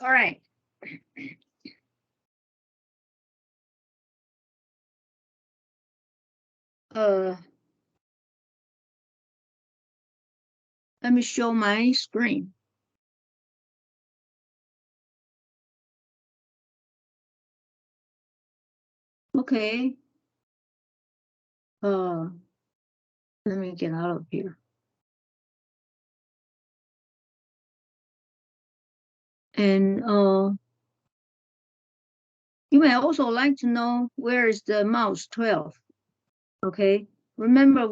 All right. Uh, Let me show my screen. Okay. Uh, Let me get out of here. And you may also like to know where is the mouse 12. Okay. Remember,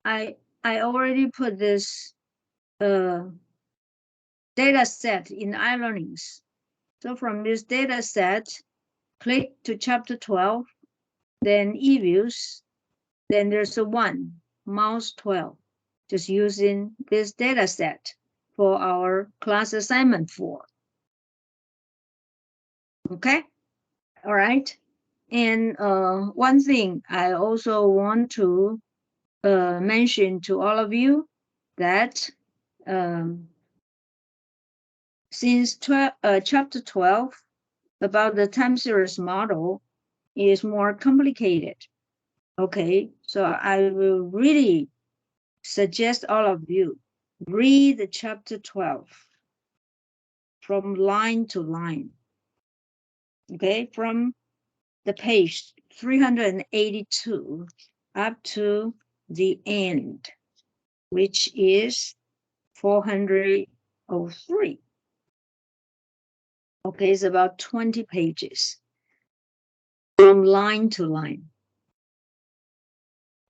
I already put this uh data set in iLearnings. So from this data set, click to chapter 12, then eViews, then there's a 1, mouse 12, just using this data set for our class assignment 4. Okay? All right. And one thing I also want to mention to all of you that um, since chapter 12 about the time series model is more complicated. Okay, so I will really suggest all of you read chapter 12 from line to line. Okay, from the page 382 up to the end, which is 403. Okay, it's about 20 pages from line to line.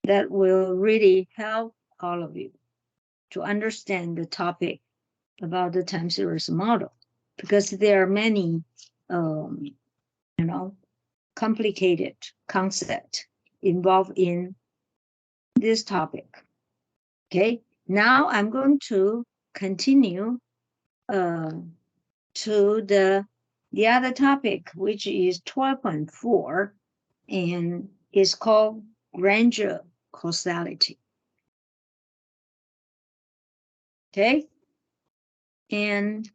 That will really help all of you to understand the topic about the time series model, because there are many, you know, complicated concepts involved in this topic. Okay, now I'm going to continue to the other topic, which is 12.4, and is called Granger causality. Okay, and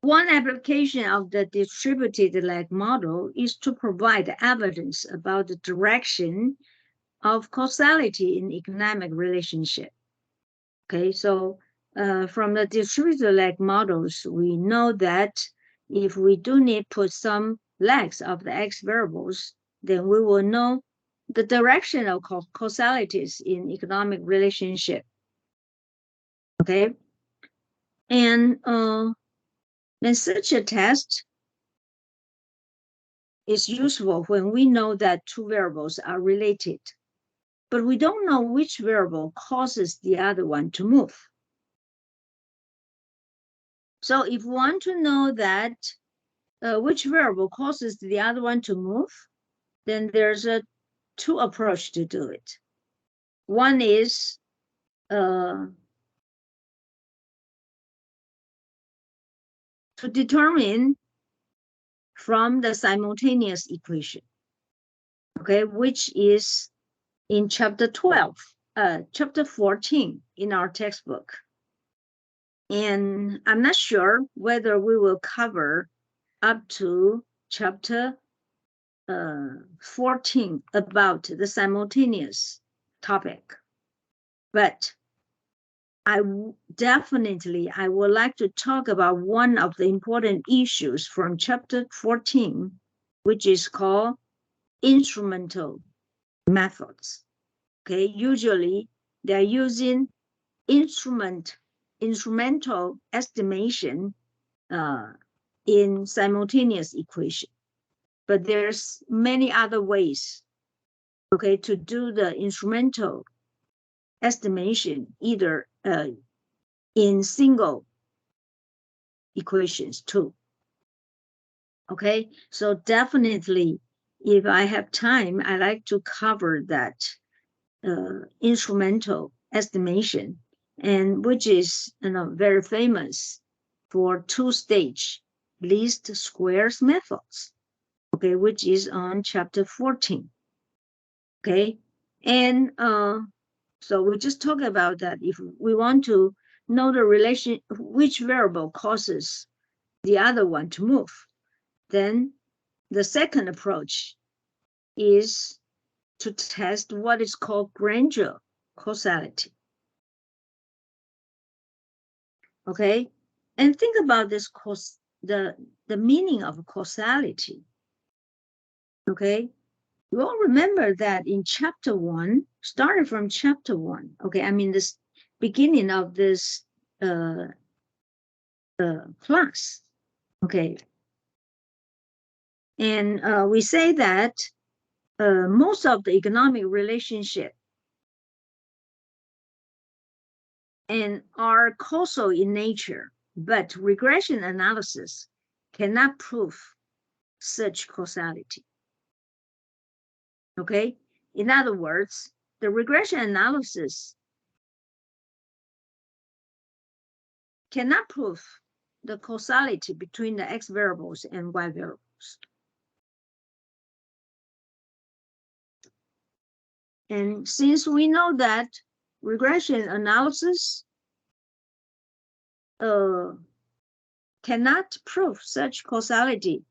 one application of the distributed lag model is to provide evidence about the direction of causality in economic relationship. Okay, so from the distributed lag models, we know that if we do need put some lags of the x variables, then we will know the direction of causalities in economic relationship. Okay, and such a test is useful when we know that two variables are related, but we don't know which variable causes the other one to move. So if we want to know that which variable causes the other one to move, then there's two approach to do it. One is to determine from the simultaneous equation, okay, which is in chapter 12, chapter 14 in our textbook. And I'm not sure whether we will cover up to chapter 14 about the simultaneous topic. But I would like to talk about one of the important issues from chapter 14, which is called instrumental methods. Okay, usually they're using instrumental estimation in simultaneous equation, but there's many other ways, okay, to do the instrumental estimation, either in single equations too. Okay, so definitely, if I have time, I like to cover that instrumental estimation, and which is very famous for two-stage least squares methods. Okay, which is on chapter 14. Okay, and So we just talk about that. If we want to know the relation, which variable causes the other one to move, then the second approach is to test what is called Granger causality. Okay, and think about this the meaning of causality. Okay, you all remember that in chapter 1, starting from chapter 1. Okay, I mean this beginning of this class. Okay, and we say that most of the economic relationship and are causal in nature, but regression analysis cannot prove such causality. Okay, in other words, the regression analysis cannot prove the causality between the x variables and y variables. And since we know that regression analysis cannot prove such causality,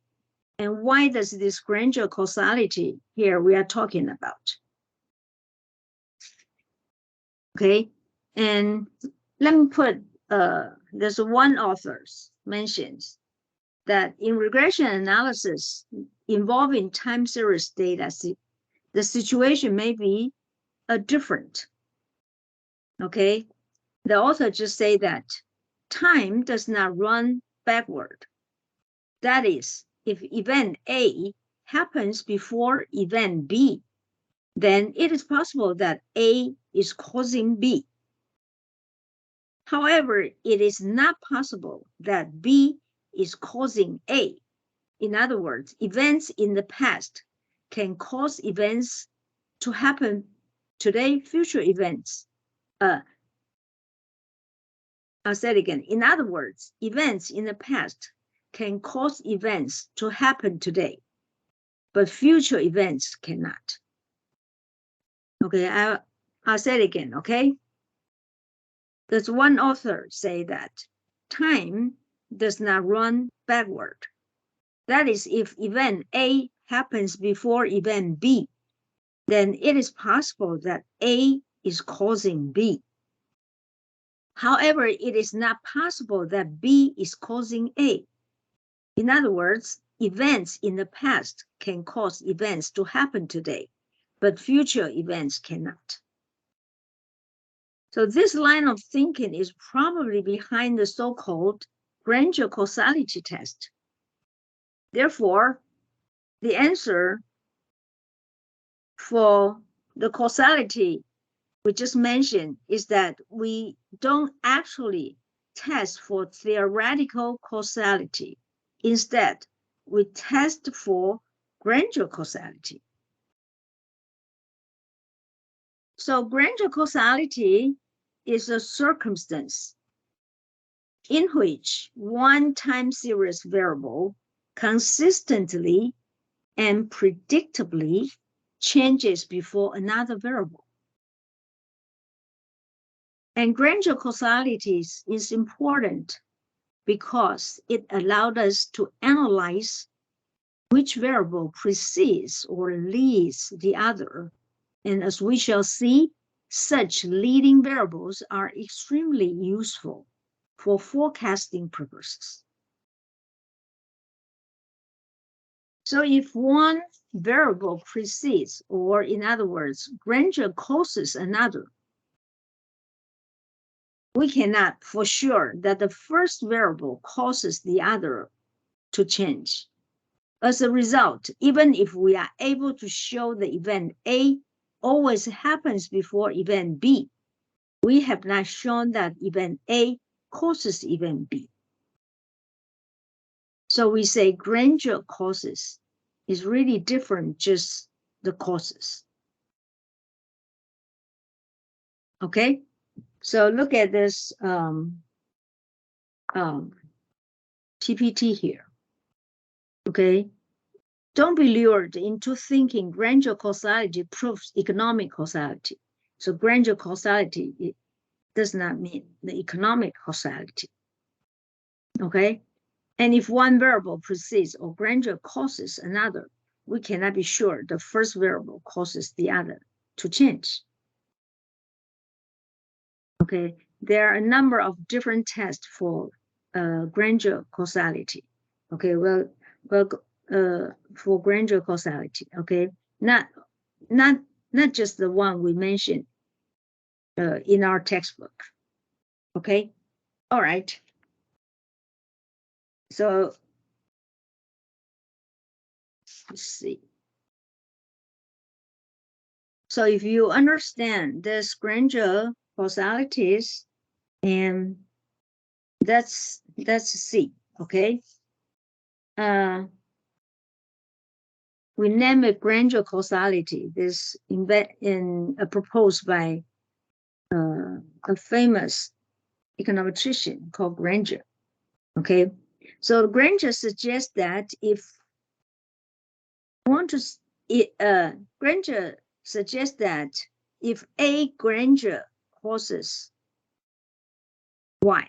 and why does this Granger causality here we are talking about? Okay, and let me put, there's one author mentions that in regression analysis involving time series data, the situation may be different. Okay, the author just say that time does not run backward. That is, if event A happens before event B, then it is possible that A is causing B. However, it is not possible that B is causing A. In other words, events in the past can cause events to happen today, future events. I'll say it again. In other words, events in the past can cause events to happen today, but future events cannot. Okay, I'll say it again, okay? There's one author say that time does not run backward. That is, if event A happens before event B, then it is possible that A is causing B. However, it is not possible that B is causing A. In other words, events in the past can cause events to happen today, but future events cannot. So this line of thinking is probably behind the so-called Granger causality test. Therefore, the answer for the causality we just mentioned is that we don't actually test for theoretical causality. Instead, we test for Granger causality. So Granger causality is a circumstance in which one time series variable consistently and predictably changes before another variable. And Granger causality is important because it allowed us to analyze which variable precedes or leads the other. And as we shall see, such leading variables are extremely useful for forecasting purposes. So if one variable precedes, or in other words, Granger causes another, we cannot for sure that the first variable causes the other to change. As a result, even if we are able to show the event A always happens before event B, we have not shown that event A causes event B. So we say Granger causes is really different, just the causes. Okay, so look at this PPT here. Okay, don't be lured into thinking Granger causality proves economic causality. So Granger causality, it does not mean the economic causality. Okay? And if one variable precedes or Granger causes another, we cannot be sure the first variable causes the other to change. Okay, there are a number of different tests for Granger causality. Okay, for Granger causality. Okay, not just the one we mentioned in our textbook. Okay, all right. So let's see. So if you understand this Granger causalities, and that's C. Okay. We name it Granger causality. This proposed by a famous econometrician called Granger. Okay, so Granger suggests that if Granger suggests that if A Granger causes Y,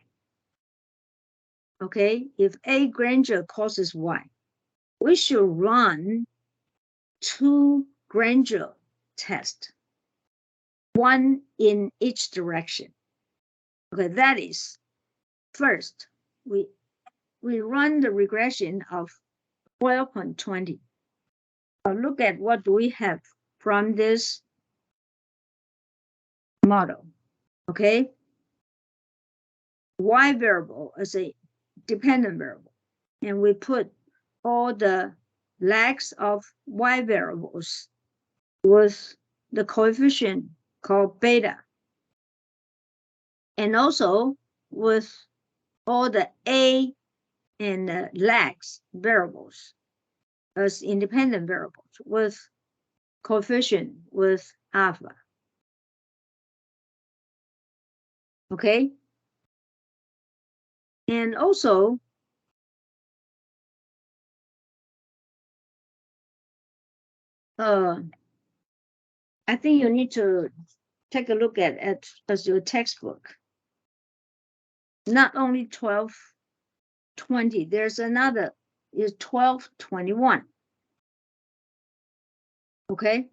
okay, if A Granger causes Y, we should run 2 Granger tests, one in each direction. Okay, that is, first, we run the regression of 12.20. Look at what we have from this model, okay? Y variable as a dependent variable, and we put all the legs of Y variables with the coefficient called beta, and also with all the A and legs variables as independent variables with coefficient with alpha. Okay? And also, I think you need to take a look at as your textbook. Not only 12.20, there's another, is 12.21. Okay?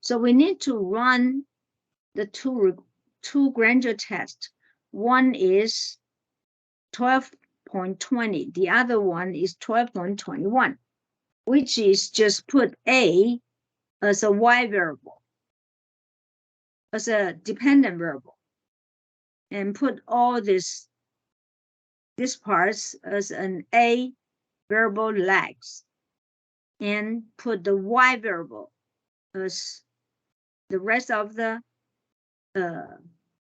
So we need to run the two Granger tests. One is 12.20. The other one is 12.21, which is just put A as a Y variable, as a dependent variable, and put all these parts as an A variable legs, and put the Y variable as the rest of the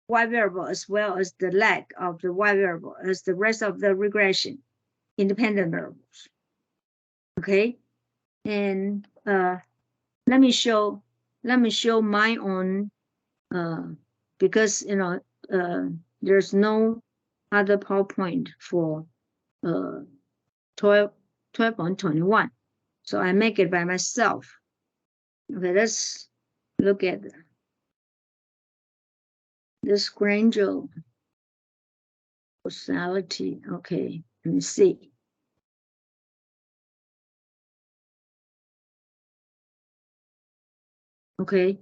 Y variable, as well as the leg of the Y variable as the rest of the regression independent variables. Okay, and let me show my own, because there's no other PowerPoint for 12.21, so I make it by myself. Okay, let's look at this Granger causality. Okay, let me see. Okay.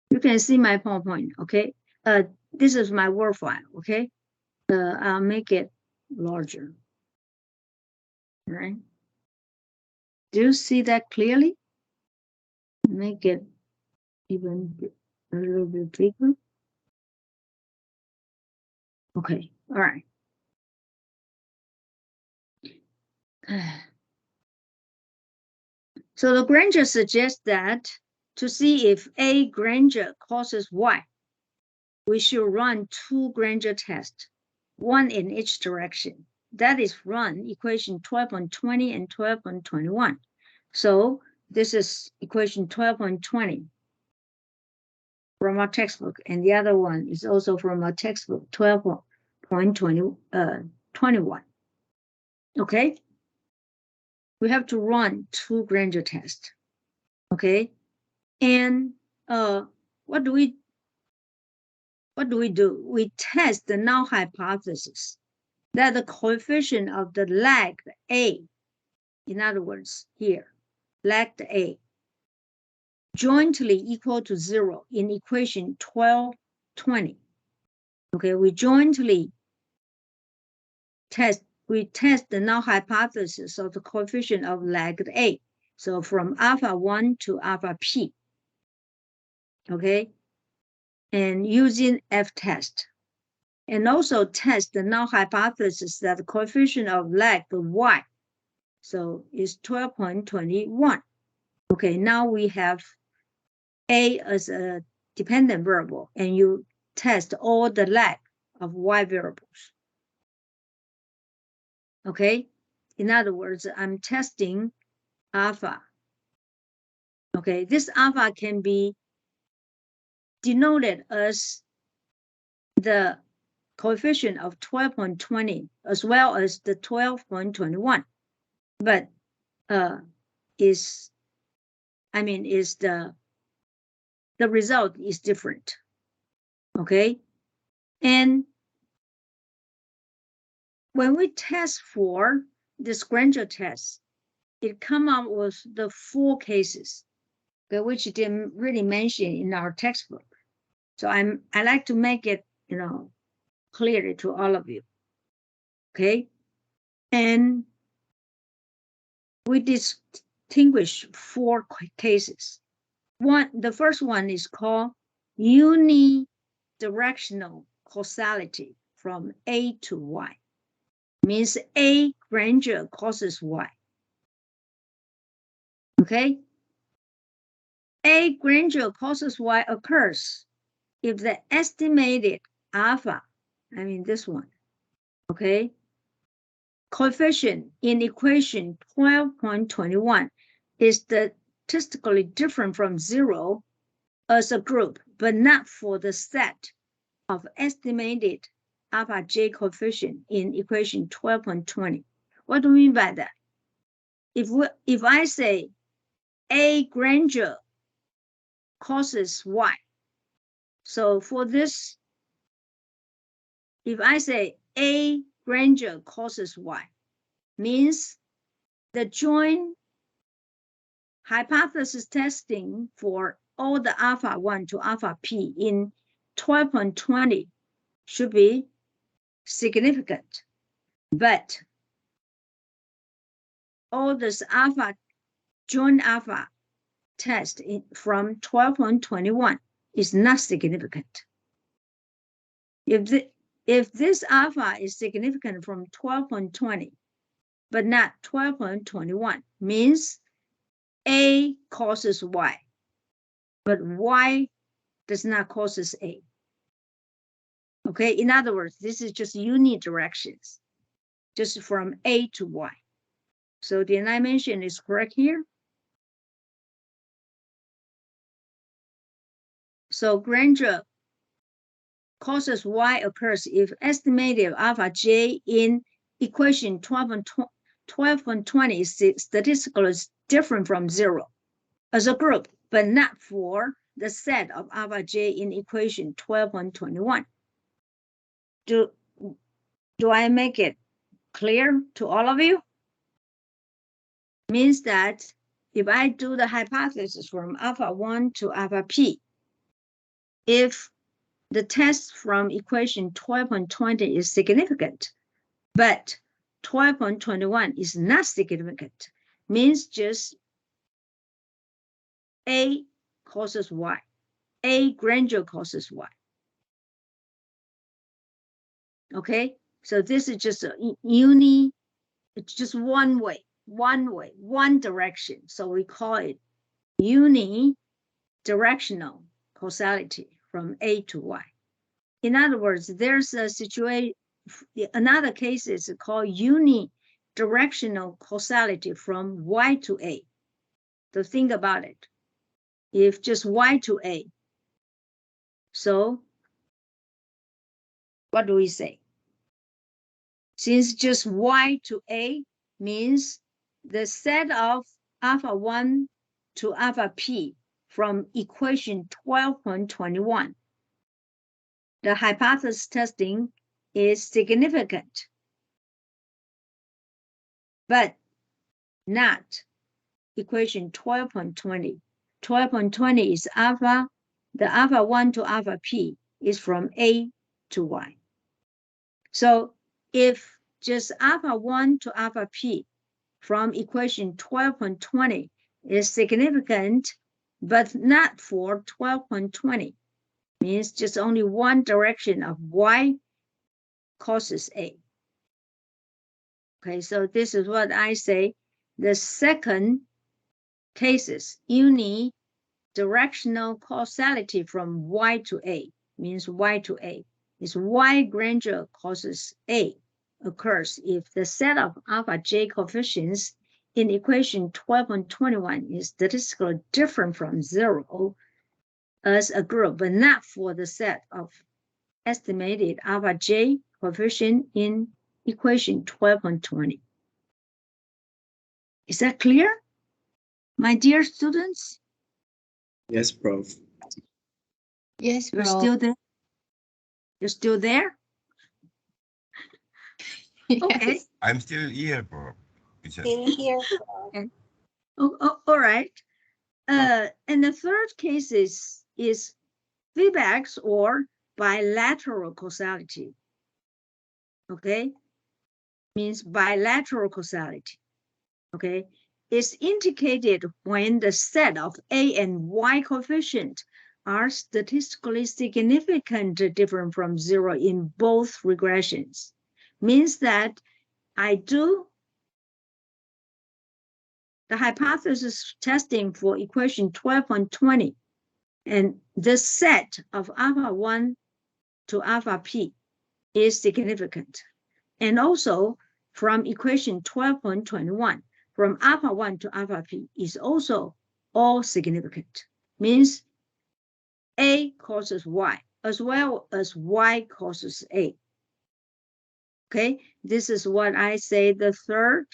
You can see my PowerPoint, okay? This is my Word file, okay? I'll make it larger, all right? Do you see that clearly? Make it even a little bit bigger. Okay, all right. So the Granger suggests that to see if A Granger causes Y, we should run 2 Granger tests, one in each direction. That is, run equation 12.20 and 12.21. So this is equation 12.20 from our textbook, and the other one is also from our textbook, 12.21. Okay? We have to run 2 Granger tests. Okay, and what do we do? We test the null hypothesis that the coefficient of the lag A, in other words, here, lag A, jointly equal to 0 in equation 1220. Okay, we test the null hypothesis of the coefficient of lag A. So from alpha 1 to alpha p. Okay, and using F-test. And also test the null hypothesis that the coefficient of lag Y, so is 12.21. Okay, now we have A as a dependent variable, and you test all the lag of Y variables. Okay, in other words, I'm testing alpha. Okay, this alpha can be denoted as the coefficient of 12.20 as well as the 12.21, but is the result is different. Okay, and when we test for this Granger test, it come up with the 4 cases, okay, which didn't really mention in our textbook. So I like to make it, clear to all of you. Okay, and we distinguish 4 cases. The first one is called unidirectional causality from A to Y. Means A Granger causes Y. Okay? A Granger causes Y occurs if the estimated alpha, this one, okay, coefficient in equation 12.21 is statistically different from 0 as a group, but not for the set of estimated alpha j coefficient in equation 12.20. What do we mean by that? If I say A Granger causes Y, so for this, if I say A Granger causes Y, means the joint hypothesis testing for all the alpha 1 to alpha p in 12.20 should be significant, but all this joint alpha test from 12.21 is not significant. If this alpha is significant from 12.20, but not 12.21, means A causes Y, but Y does not causes A. Okay, in other words, this is just unidirections, just from A to Y. So the dimension is correct here. So Granger causes Y occurs if estimated alpha j in equation 12.20 is statistically different from 0 as a group, but not for the set of alpha j in equation 12.21. Do I make it clear to all of you? Means that if I do the hypothesis from alpha 1 to alpha p, if the test from equation 12.20 is significant, but 12.21 is not significant, means just A causes Y, A Granger causes Y. Okay, so this is just it's just one way, one direction. So we call it unidirectional causality from A to Y. In other words, there's a situation, another case is called unidirectional causality from Y to A. So think about it. If just Y to A, so what do we say? Since just Y to A means the set of alpha 1 to alpha p from equation 12.21. The hypothesis testing is significant, but not equation 12.20. 12.20 is alpha, the alpha 1 to alpha p is from A to Y. So if just alpha 1 to alpha p from equation 12.20 is significant, but not for 12.20, means just only one direction of Y causes A. Okay, so this is what I say. The second cases, unidirectional causality from Y to A, means Y to A, is Y Granger causes A occurs if the set of alpha j coefficients in equation 12.21 is statistically different from 0 as a group, but not for the set of estimated alpha j coefficient in equation 12.20. Is that clear, my dear students? Yes, Prof. Yes, You're Prof. still there? You're still there? Okay. Yes. I'm still here, Prof. Teacher. Still here. Okay. All right. And the third case is feedbacks or bilateral causality. Okay, means bilateral causality. Okay, it's indicated when the set of A and Y coefficient are statistically significant different from 0 in both regressions. Means that I do the hypothesis testing for equation 12.20, and the set of alpha 1 to alpha p is significant. And also from equation 12.21, from alpha 1 to alpha p is also all significant. Means A causes Y as well as Y causes A. Okay, this is what I say the third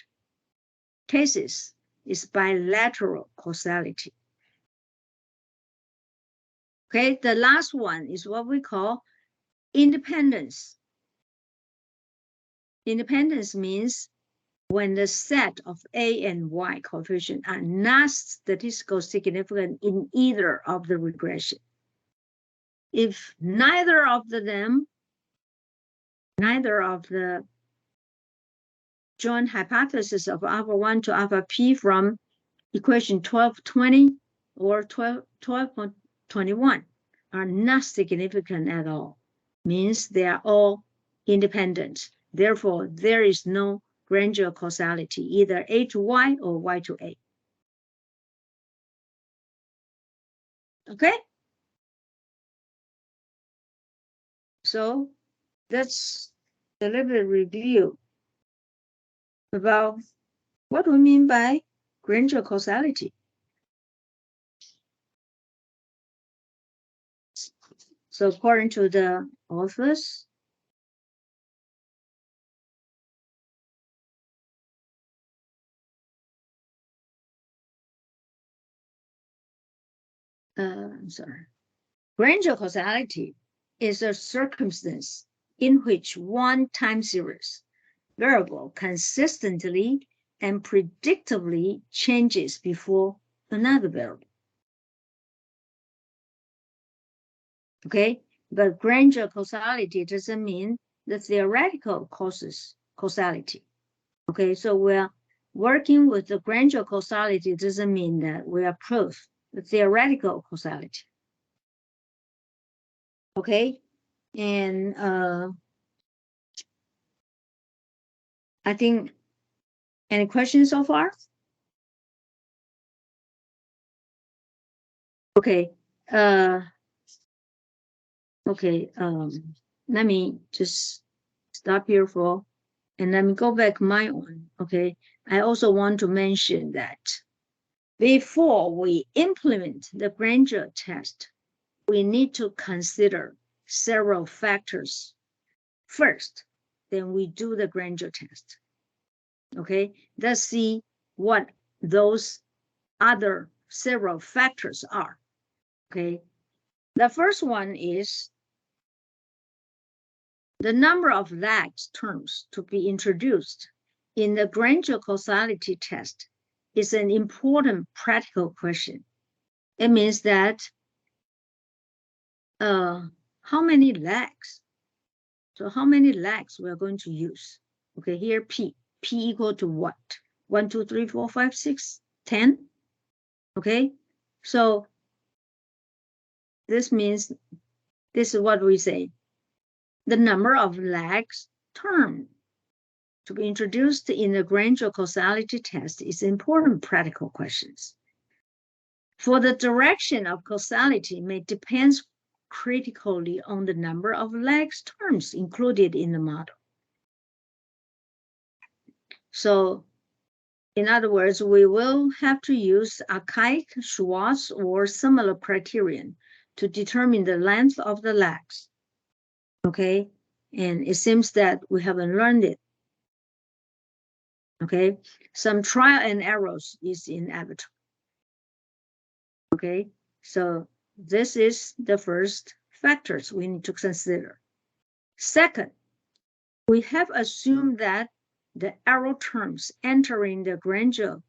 cases is bilateral causality. Okay, the last one is what we call independence. Independence means when the set of A and Y coefficients are not statistically significant in either of the regression. If neither of the joint hypothesis of alpha 1 to alpha p from equation 12.20 or 12.21 are not significant at all, means they are all independent. Therefore, there is no Granger causality, either A to Y or Y to A. Okay? So that's a little bit review about what we mean by Granger causality. So according to the authors, I'm sorry. Granger causality is a circumstance in which one time series variable consistently and predictably changes before another variable. Okay, but Granger causality doesn't mean the theoretical causality. Okay, so we're working with the Granger causality doesn't mean that we are proof the theoretical causality. Okay, and I think any questions so far? Okay, okay, let me just stop here for, and let me go back my own, okay? I also want to mention that before we implement the Granger test, we need to consider several factors first, then we do the Granger test, okay? Let's see what those other several factors are. Okay, the first one is the number of lags terms to be introduced in the Granger causality test is an important practical question. It means that how many lags? So how many lags we are going to use? Okay, here P equal to what? 1, 2, 3, 4, 5, 6, 10. Okay, so this means this is what we say. The number of lags term to be introduced in the Granger causality test is important practical questions. For the direction of causality may depend critically on the number of lags terms included in the model. So, in other words, we will have to use archaic, Schwartz, or similar criterion to determine the length of the lags. Okay, and it seems that we haven't learned it. Okay, some trial and errors is inevitable. Okay, so this is the first factors we need to consider. Second, we have assumed that the error terms entering the Granger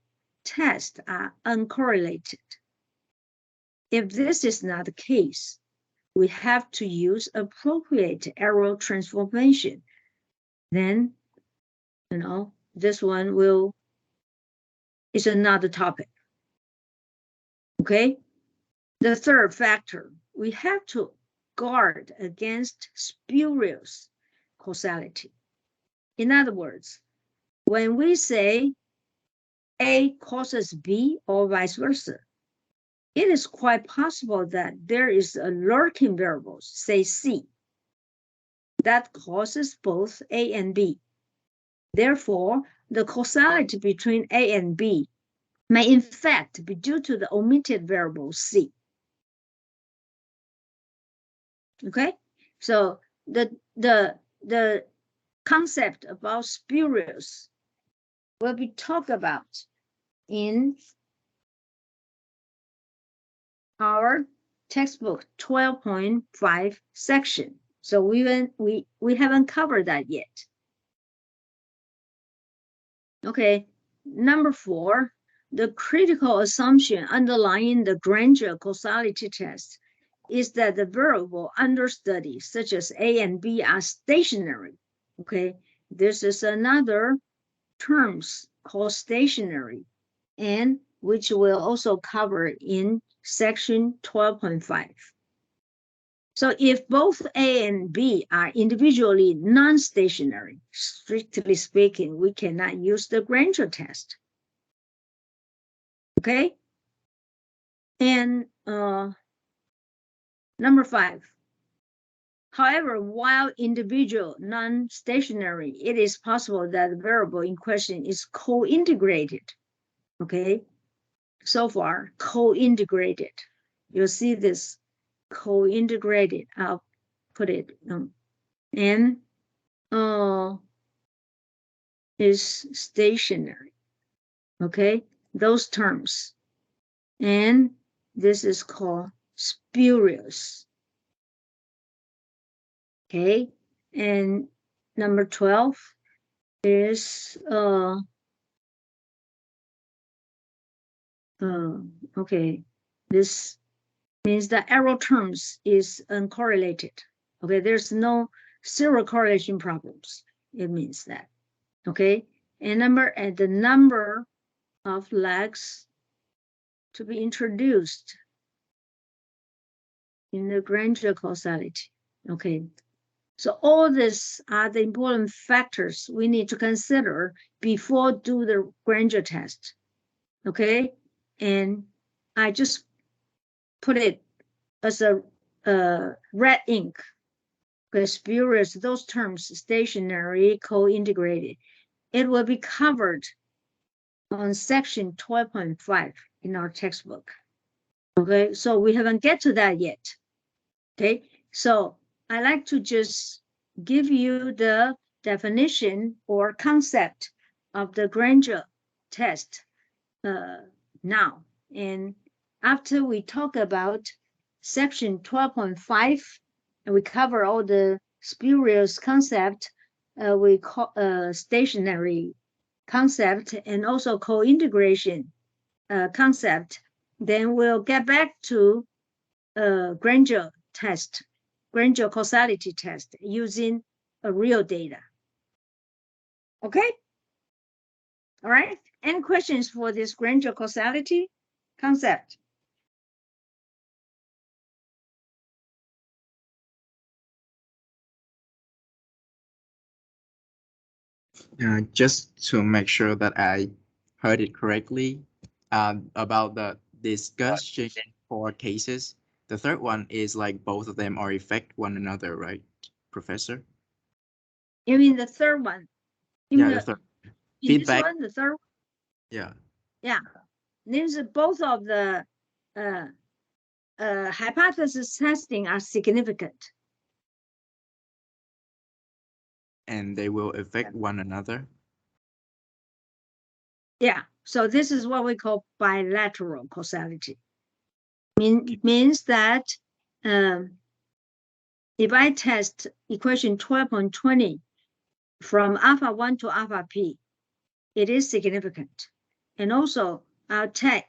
test are uncorrelated. If this is not the case, we have to use appropriate error transformation. Then, this one is another topic. Okay? The third factor, we have to guard against spurious causality. In other words, when we say A causes B or vice versa, it is quite possible that there is a lurking variable, say C, that causes both A and B. Therefore, the causality between A and B may in fact be due to the omitted variable C. Okay, so the concept about spurious will be talked about in our textbook 12.5 section. So we haven't covered that yet. Okay, number 4, the critical assumption underlying the Granger causality test is that the variable under study, such as A and B, are stationary. Okay, this is another terms called stationary, and which we'll also cover in section 12.5. So if both A and B are individually non-stationary, strictly speaking, we cannot use the Granger test. Okay? And number 5. However, while individual non-stationary, it is possible that the variable in question is co-integrated. Okay? So far, co-integrated. You'll see this co-integrated. I'll put it and is stationary. Okay, those terms. And this is called spurious. Okay, and number 12 is okay, this means the error terms is uncorrelated. Okay, there's no zero correlation problems. It means that. Okay, and the number of lags to be introduced in the Granger causality. Okay, so all these are the important factors we need to consider before do the Granger test. Okay, and I just put it as a red ink. Okay, spurious, those terms, stationary, co-integrated. It will be covered on section 12.5 in our textbook. Okay, so we haven't get to that yet. Okay, so I like to just give you the definition or concept of the Granger test now. And after we talk about section 12.5, and we cover all the spurious concept, we call stationary concept and also co-integration concept, then we'll get back to Granger test, Granger causality test using a real data. Okay? All right. Any questions for this Granger causality concept? Just to make sure that I heard it correctly, about the discussion for cases, the third one is like both of them are affect one another, right, Professor? You mean the third one? Yeah, the third. In Feedback. this one, the third one? Yeah. Yeah. Means both of the hypothesis testing are significant. And they will affect one another. Yeah. So this is what we call bilateral causality. Means that if I test equation 12.20 from alpha 1 to alpha p, it is significant. And also I'll test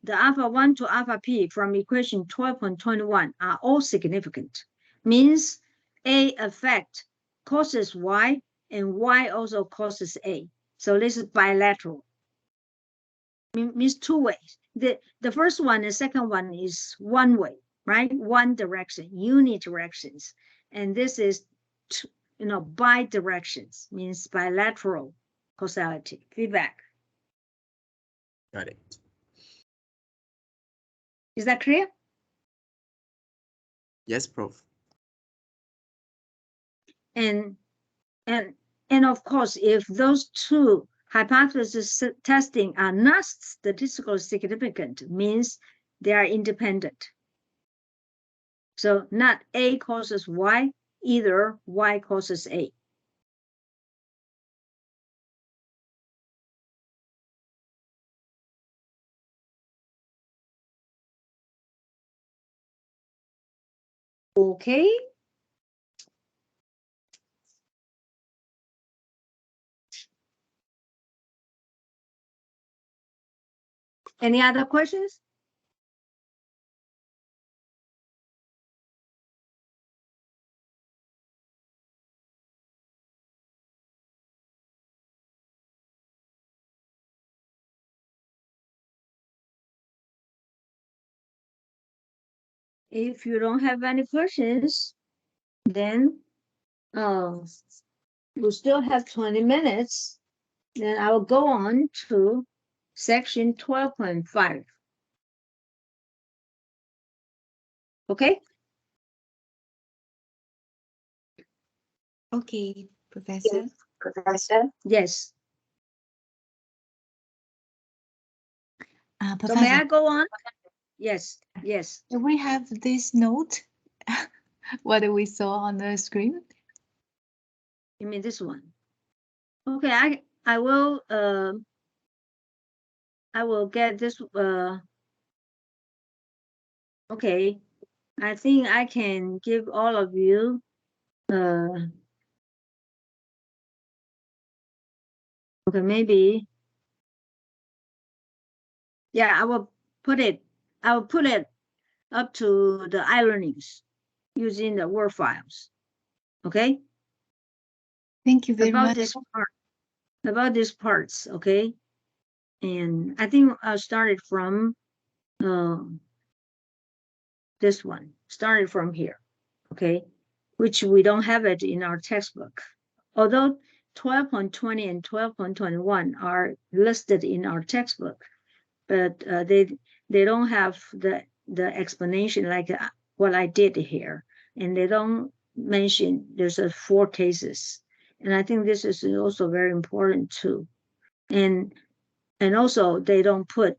the alpha 1 to alpha p from equation 12.21 are all significant. Means A effect causes Y and Y also causes A. So this is bilateral. Means two ways. The first one, the second one is one way, right? One direction, unidirections. And this is, bi-directions, means bilateral causality. Feedback. Got it. Is that clear? Yes, Prof. And of course, if those two hypothesis testing are not statistically significant, means they are independent. So not A causes Y, either Y causes A. Okay. Any other questions? If you don't have any questions, then we still have 20 minutes. Then I will go on to section 12.5. Okay? Okay, Professor. Professor? Yes. So Professor, may I go on? Yes, yes. do we have this note? What we saw on the screen? You mean this one? Okay, I will get this okay. I think I can give all of you okay, maybe. Yeah, I will put it up to the iLearnings using the Word files. Okay? Thank you very About much. this part, about these parts, okay? And I think I started from this one, started from here, okay? Which we don't have it in our textbook. Although 12.20 and 12.21 are listed in our textbook, but they don't have the explanation like what I did here, and they don't mention there's 4 cases, and I think this is also very important too, and also they don't put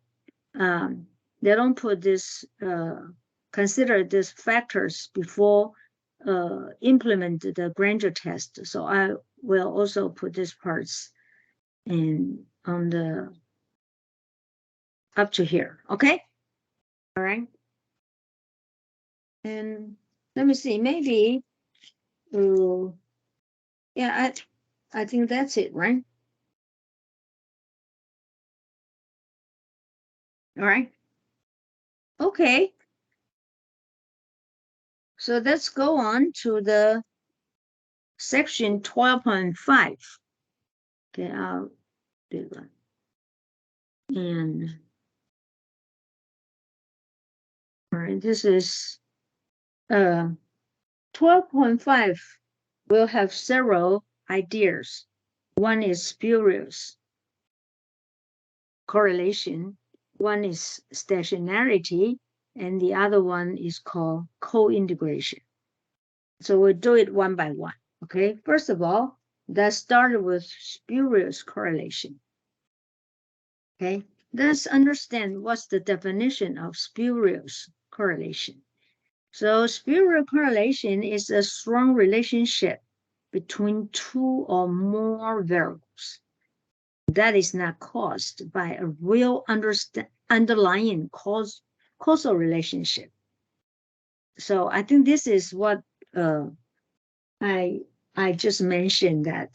this consider these factors before implement the Granger test. So I will also put these parts in on the up to here. Okay. All right. And let me see, maybe, yeah, I think that's it, right? All right. Okay. So let's go on to the section 12.5. Okay, I'll do that. And all right, this is 12.5 will have several ideas. One is spurious correlation, one is stationarity, and the other one is called co-integration. So we'll do it one by one. Okay, first of all, let's start with spurious correlation. Okay, let's understand what's the definition of spurious correlation. So spurious correlation is a strong relationship between two or more variables that is not caused by a real underlying causal relationship. So I think this is what I just mentioned, that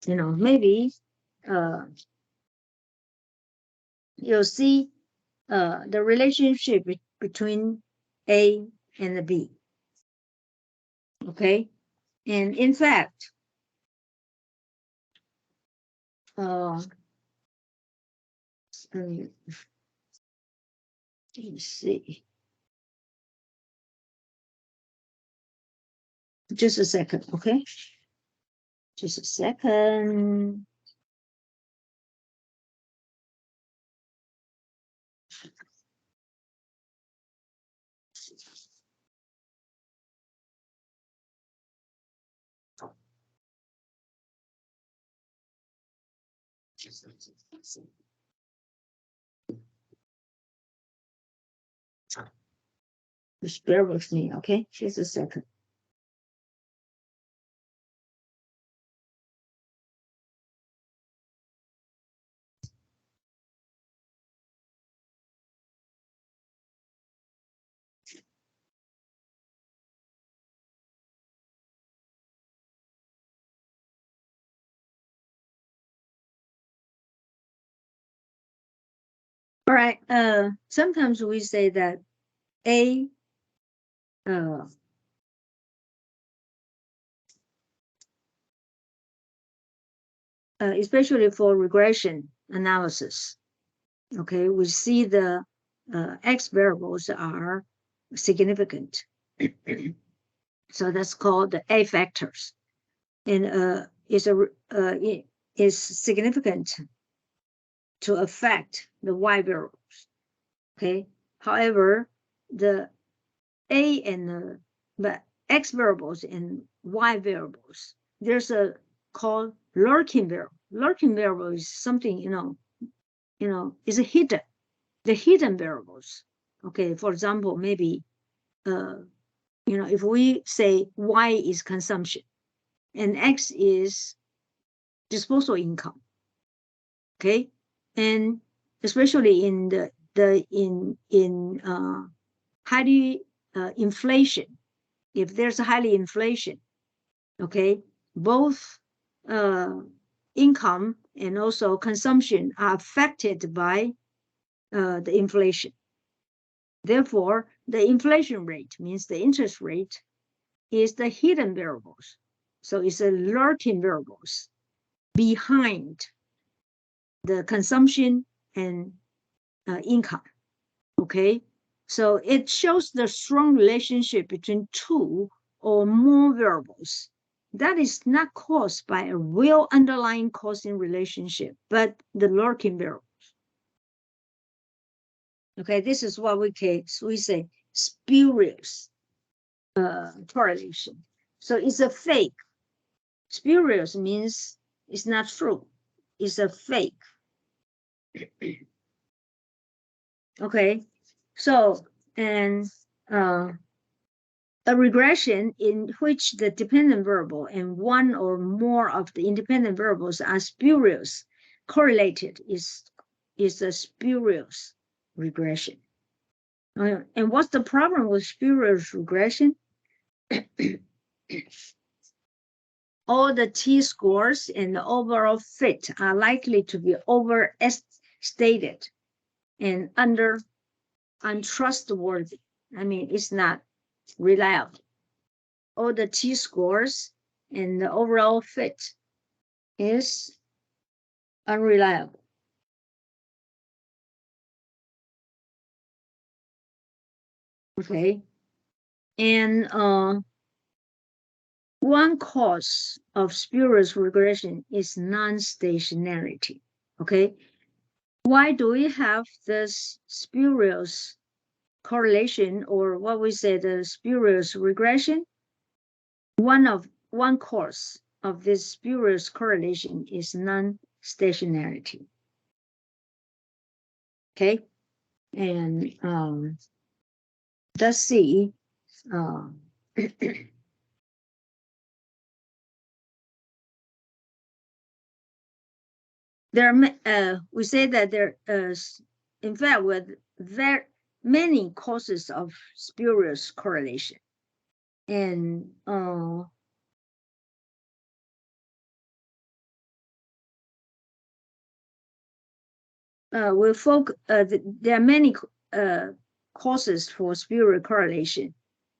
maybe you'll see the relationship between A and B. Okay, and in fact, let me see. Just a second, okay? Just a second. Just bear with me, okay? Just a second. All right. Sometimes we say that A especially for regression analysis. Okay, we see the X variables are significant. So that's called the A factors. And is significant to affect the Y variables. Okay, however, the A and the X variables and Y variables, there's a called lurking variable. Lurking variable is something, is a hidden, the hidden variables. Okay, for example, maybe, if we say Y is consumption and X is disposable income. Okay, and especially in highly inflation, if there's a highly inflation, okay, both income and also consumption are affected by the inflation. Therefore, the inflation rate means the interest rate is the hidden variables. So it's a lurking variables behind the consumption and income. Okay, so it shows the strong relationship between two or more variables that is not caused by a real underlying causing relationship, but the lurking variables. Okay, this is what we say spurious correlation. So it's a fake. Spurious means it's not true. It's a fake. Okay, so, and a regression in which the dependent variable and one or more of the independent variables are spurious correlated is is a spurious regression. And what's the problem with spurious regression? All the t-scores and the overall fit are likely to be overstated and untrustworthy. I mean, it's not reliable. All the t-scores and the overall fit is unreliable. Okay. And one cause of spurious regression is non-stationarity. Okay. Why do we have this spurious correlation, or what we say the spurious regression? One cause of this spurious correlation is non-stationarity. Okay. And let's see. We say that there is, in fact, with very many causes of spurious correlation, and there are many causes for spurious correlation,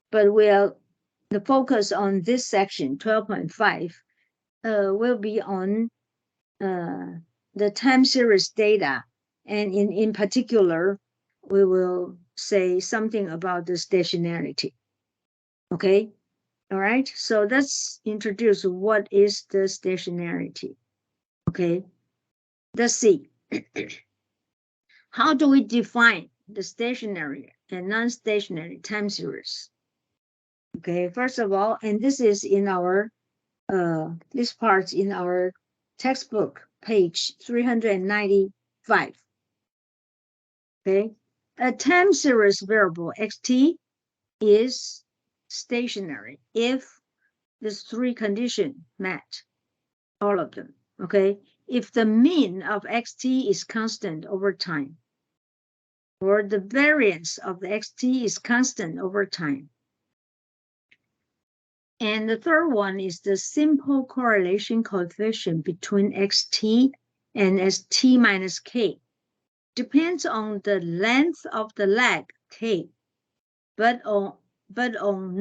but the focus on this section 12.5 will be on the time series data, and in particular, we will say something about the stationarity. Okay, all right. So let's introduce what is the stationarity. Okay, let's see. How do we define the stationary and non-stationary time series? Okay, first of all, and this is in our this part's in our textbook, page 395. Okay, a time series variable xt is stationary if these three conditions met, all of them. Okay, if the mean of xt is constant over time, or the variance of the xt is constant over time. And the third one is the simple correlation coefficient between xt and st minus k. Depends on the length of the lag k, but on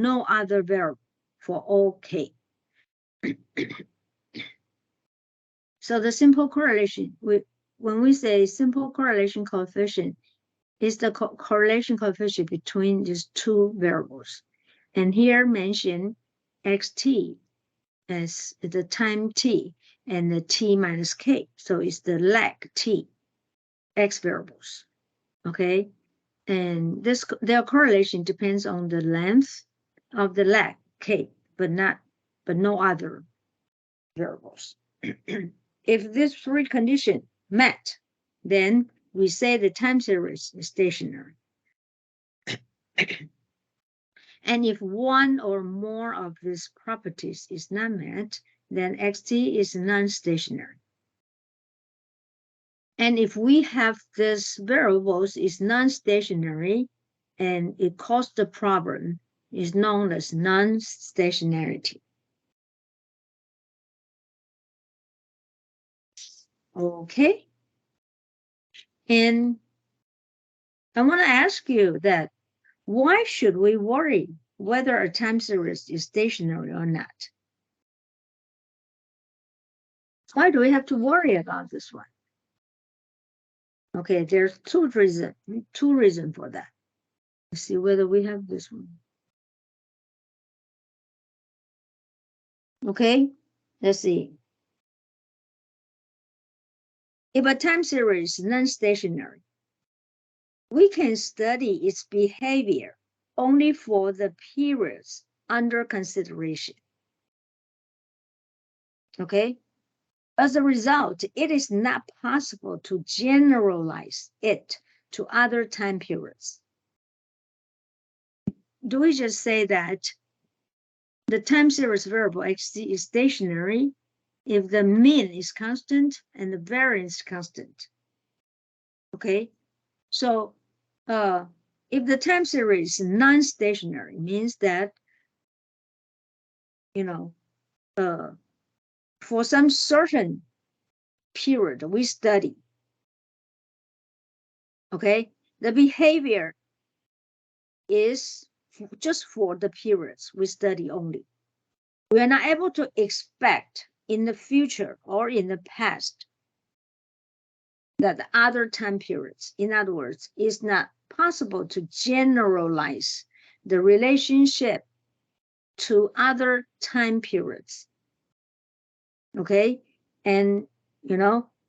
no other variable for all k. So the simple correlation, when we say simple correlation coefficient, is the correlation coefficient between these two variables. And here mention xt as the time t and the t minus k. So it's the lag t, x variables, okay? And their correlation depends on the length of the lag k, but no other variables. If these three conditions met, then we say the time series is stationary. And if one or more of these properties is not met, then xt is non-stationary. And if we have these variables is non-stationary and it causes the problem, is known as non-stationarity. Okay. And I want to ask you that why should we worry whether a time series is stationary or not? Why do we have to worry about this one? Okay, there's two reasons for that. Let's see whether we have this one. Okay, let's see. If a time series is non-stationary, we can study its behavior only for the periods under consideration. Okay? As a result, it is not possible to generalize it to other time periods. Do we just say that the time series variable xt is stationary if the mean is constant and the variance constant? Okay, so if the time series is non-stationary, means that, you know, for some certain period we study, okay, the behavior is just for the periods we study only. We are not able to expect in the future or in the past that the other time periods, in other words, it's not possible to generalize the relationship to other time periods. Okay, and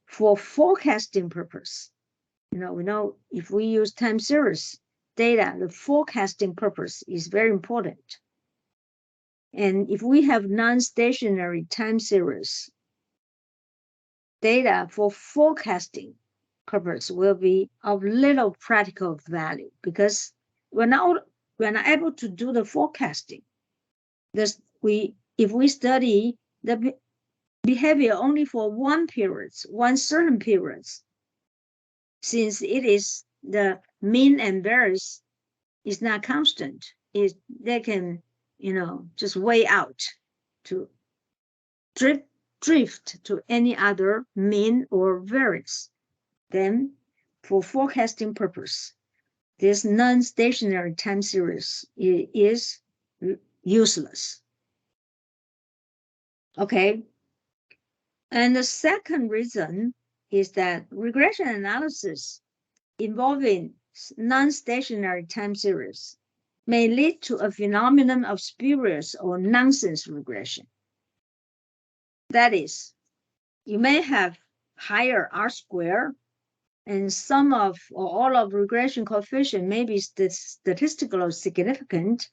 for forecasting purpose, we know if we use time series data, the forecasting purpose is very important. And if we have non-stationary time series, data for forecasting purpose will be of little practical value because we're not able to do the forecasting. If we study the behavior only for one certain periods, since it is the mean and variance is not constant, they can just weigh out to drift to any other mean or variance. Then for forecasting purpose, this non-stationary time series is useless. Okay, and the second reason is that regression analysis involving non-stationary time series may lead to a phenomenon of spurious or nonsense regression. That is, you may have higher R-square and some of or all of regression coefficient may be statistically significant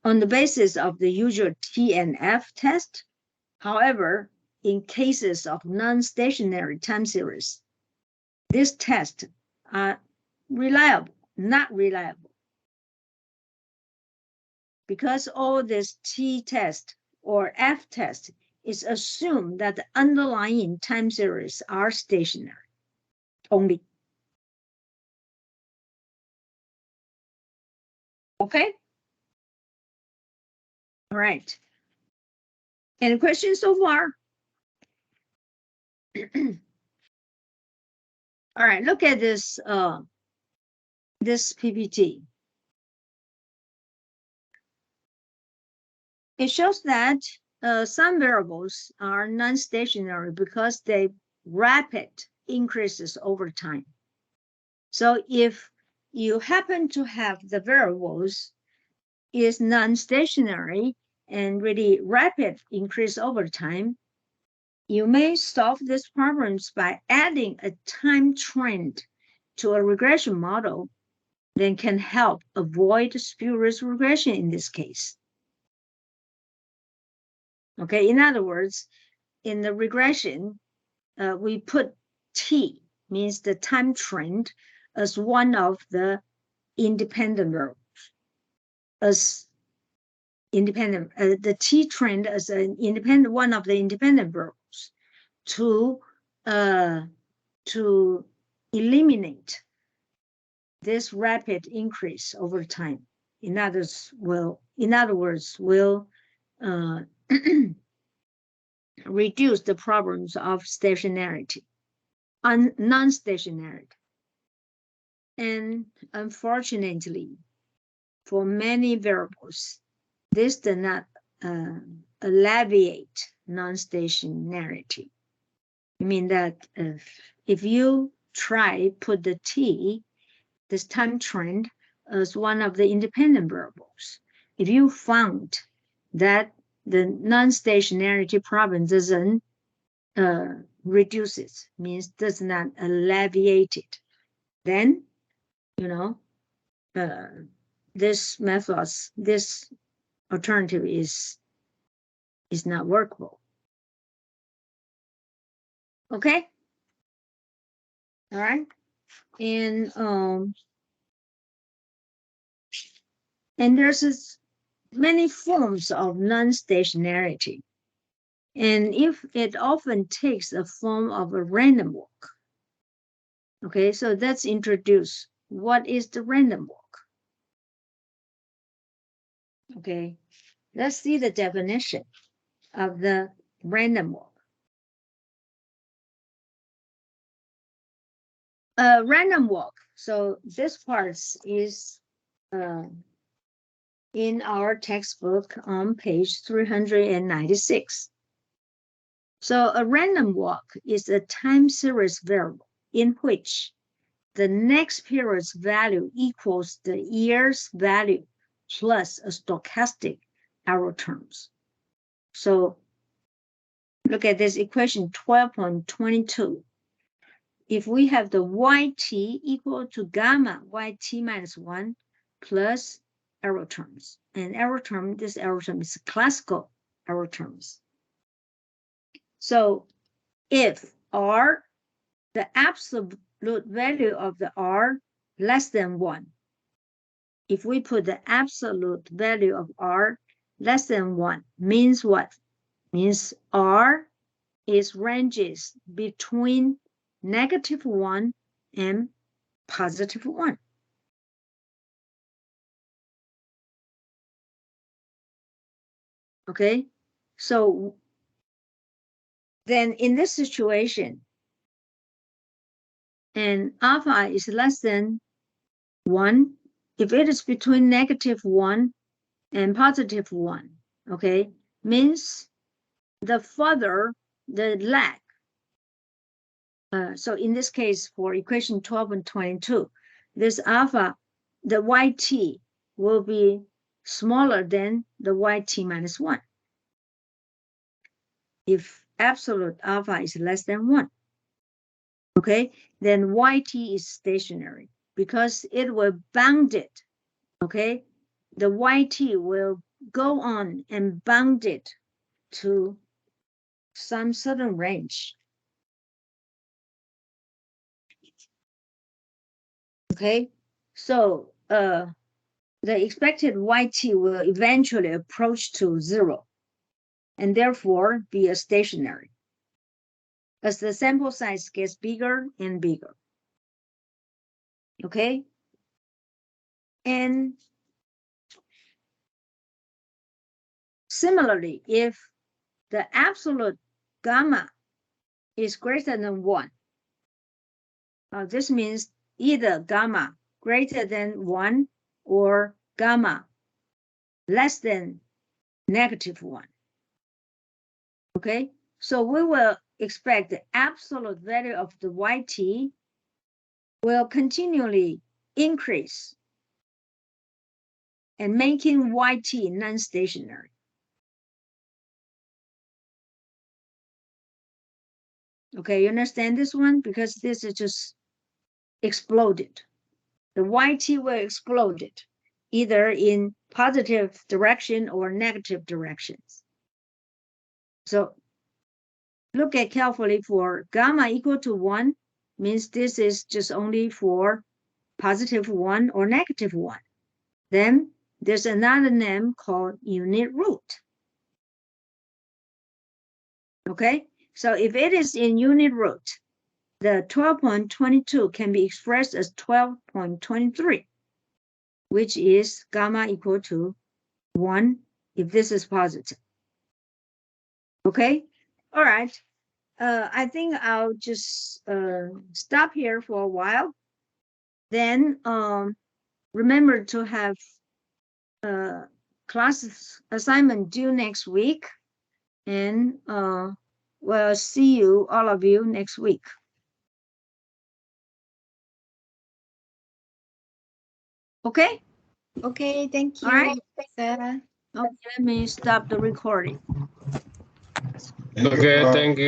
on the basis of the usual T and F test. However, in cases of non-stationary time series, these tests are not reliable. Because all this T test or F test is assumed that the underlying time series are stationary only. Okay? All right. Any questions so far? All right, look at this this PPT. It shows that some variables are non-stationary because they rapid increases over time. So if you happen to have the variables is non-stationary and really rapid increase over time, you may solve these problems by adding a time trend to a regression model, then can help avoid spurious regression in this case. Okay, in other words, in the regression, we put T, means the time trend, as one of the independent variables, the T trend as one of the independent variables to eliminate this rapid increase over time. In other words, will reduce the problems of stationarity, non-stationarity. And unfortunately, for many variables, this does not alleviate non-stationarity. I mean that if you put the T, this time trend, as one of the independent variables, if you found that the non-stationarity problem doesn't reduce it, means does not alleviate it, then this alternative is not workable. Okay, all right, and there's many forms of non-stationarity. And if it often takes a form of a random walk, Okay, so let's introduce what is the random walk. Okay, let's see the definition of the random walk. Random walk. So this part is in our textbook on page 396. So a random walk is a time series variable in which the next period's value equals the year's value plus a stochastic error terms. So look at this equation 12.22. If we have the yt equal to gamma yt minus 1 plus error terms, and error term, this error term is classical error terms. So if r, the absolute value of the r less than 1, if we put the absolute value of r less than 1, means what? Means r is ranges between -1 and +1. Okay, so then in this situation, and alpha is less than 1, if it is between -1 and +1, okay, means the further the lag. So in this case, for equation 12 and 22, this alpha, the yt will be smaller than the yt minus 1. If absolute alpha is less than 1, okay, then yt is stationary because it will bound it, okay? The yt will go on and bound it to some certain range. Okay, so the expected yt will eventually approach to 0 and therefore be a stationary as the sample size gets bigger and bigger. Okay, and similarly, if the absolute gamma is greater than 1, this means either gamma greater than 1 or gamma less than -1. Okay, so we will expect the absolute value of the yt will continually increase and making yt non-stationary. Okay, you understand this one? Because this is just exploded. The yt will explode it, either in positive direction or negative directions. So look at carefully for gamma equal to 1, means this is just only for +1 or -1. Then there's another name called unit root. Okay, so if it is in unit root, the 12.22 can be expressed as 12.23, which is gamma equal to 1 if this is positive. Okay, all right. I think I'll just stop here for a while. Then remember to have class assignment due next week, and we'll see you, all of you, next week. Okay? Okay, thank you. All right. Sarah. Okay, let me stop the recording. Okay, thank you.